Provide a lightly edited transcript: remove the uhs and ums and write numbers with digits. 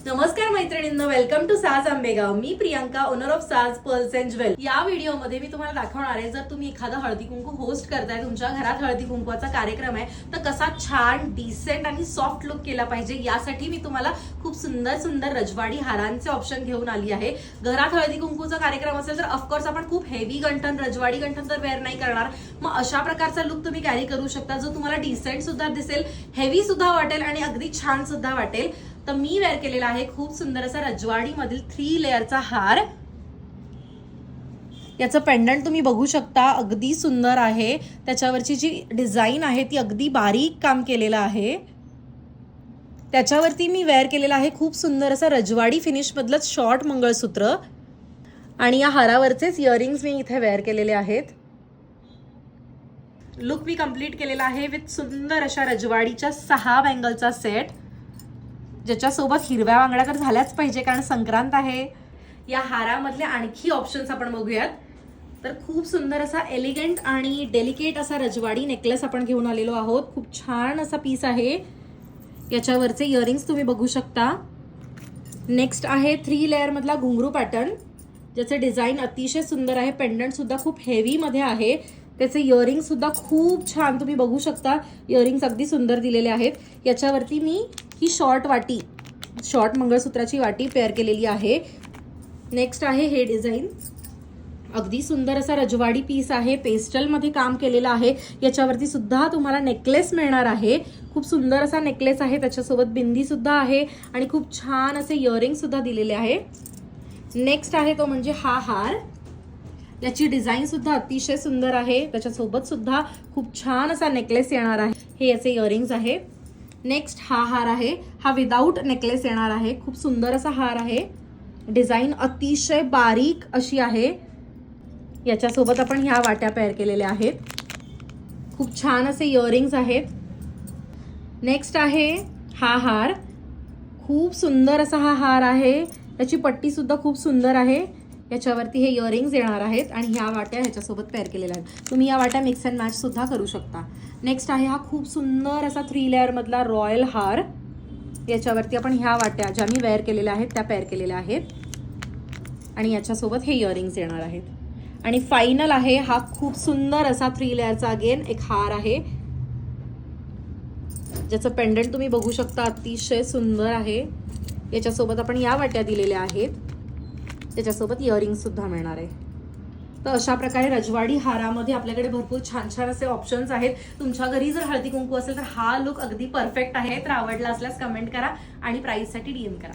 नमस्कार मैत्रिणींनो, welcome to साज आंबेगाव. मी प्रियांका, ओनर ऑफ साज पर्ल्स अँड ज्वेल. या व्हिडिओमध्ये मी तुम्हाला दाखवणार आहे, जर तुम्ही एखादा हळदी कुंकू होस्ट करताय, तुमच्या घरात हळदी कुंकवाचा कार्यक्रम आहे, तर कसा छान डिसेंट आणि सॉफ्ट लुक केला पाहिजे, यासाठी मी तुम्हाला खूप सुंदर सुंदर रजवाडी हारांचे ऑप्शन घेऊन आली आहे. घरात हळदी कुंकूचा कार्यक्रम असेल तर ऑफकोर्स आपण खूप हेवी गंठन, रजवाडी गंठन तर वेअर नाही करणार. मग अशा प्रकारचा लुक तुम्ही कॅरी करू शकता, जो तुम्हाला डिसेंट सुद्धा दिसेल, हेवी सुद्धा वाटेल आणि अगदी छान सुद्धा वाटेल. तर मी वेअर केलेला आहे खूप सुंदर असा रजवाडी मधील 3 लेअरचा हार. याचं पेंडंट तुम्ही बघू शकता, अगदी सुंदर आहे. त्याच्यावरची जी डिझाईन आहे ती अगदी बारीक काम केलेलं आहे. त्याच्यावरती मी वेअर केलेला आहे खूप सुंदर असा रजवाडी फिनिश मधलं शॉर्ट मंगळसूत्र, आणि या हारावरचेच इयरिंग्स मी इथे वेअर केलेले आहेत. लुक मी कंप्लीट केलेला आहे विथ सुंदर अशा रजवाडीच्या 6 बँगलचा सेट, ज्याच्यासोबत हिरव्या बांगड्या तर झाल्याच पाहिजे कारण संक्रांत आहे. या हारामधले आणखी ऑप्शन्स आपण बघूयात. तर खूप सुंदर असा एलिगंट आणि डेलिकेट असा रजवाडी नेकलेस आपण घेऊन आलेलो आहोत. खूप छान असा पीस आहे. याच्यावरचे इयरिंग्स तुम्ही बघू शकता. नेक्स्ट आहे 3 लेअर मधला घुंगरू पॅटर्न, ज्याचे डिझाईन अतिशय सुंदर आहे. पेंडंट सुद्धा खूप हेवी मध्ये आहे. त्याचे इयरिंग सुद्धा खूप छान तुम्ही बघू शकता. इयरिंग्स अगदी सुंदर दिलेले आहेत. याच्यावरती मी ही शॉर्ट मंगळसूत्राची वाटी पेअर केलेली आहे. नेक्स्ट आहे हे डिझाईन, अगदी सुंदर असा रजवाडी पीस आहे. पेस्टल मध्ये काम केलेलं आहे. याच्यावरती सुद्धा तुम्हाला नेकलेस मिळणार आहे. खूप सुंदर असा नेकलेस आहे. त्याच्यासोबत बिंदी सुद्धा आहे आणि खूप छान असे इयरिंग सुद्धा दिलेले आहे. नेक्स्ट आहे तो म्हणजे हा हार. याची डिझाईन सुद्धा अतिशय सुंदर आहे. त्याच्यासोबत सुद्धा खूप छान असा नेकलेस येणार आहे. हे याचे इयरिंग्स आहे. नेक्स्ट हा हार आहे. हा विदाऊट नेकलेस येणार आहे. खूप सुंदर असा हार आहे. डिझाईन अतिशय बारीक अशी आहे. याच्यासोबत आपण ह्या वाट्या पेअर केलेल्या आहेत. खूप छान असे इयरिंग्स आहेत. नेक्स्ट आहे हा हार. खूप सुंदर असा हा हार आहे. त्याची पट्टी सुद्धा खूप सुंदर आहे. याच्यावरती हे इयरिंग्स येणार आहेत आणि ह्या वाट्या ह्याच्यासोबत पेअर केलेल्या आहेत. तुम्ही या वाट्या मिक्स अँड मॅच सुद्धा करू शकता. नेक्स्ट आहे हा खूप सुंदर असा 3 लेअर मधला रॉयल हार. याच्यावरती आपण ह्या वाट्या ज्या मी वेअर केलेल्या आहेत त्या पेअर केलेल्या आहेत आणि याच्यासोबत हे इयरिंग्स येणार आहेत. आणि फायनल आहे हा खूप सुंदर असा 3 लेअरचा अगेन एक हार आहे, ज्याचं पेंडंट तुम्ही बघू शकता, अतिशय सुंदर आहे. याच्यासोबत आपण या वाट्या दिलेल्या आहेत. त्याच्यासोबत इयरिंग्स सुद्धा मिळणार आहे. तर अशा प्रकारे रजवाडी हारामध्ये आपल्याकडे भरपूर छान छान असे ऑप्शन्स आहेत. तुमच्या घरी जर हळदी कुंकू असेल तर हा लुक अगदी परफेक्ट आहे. तर आवडला असल्यास कमेंट करा आणि प्राइससाठी DM करा.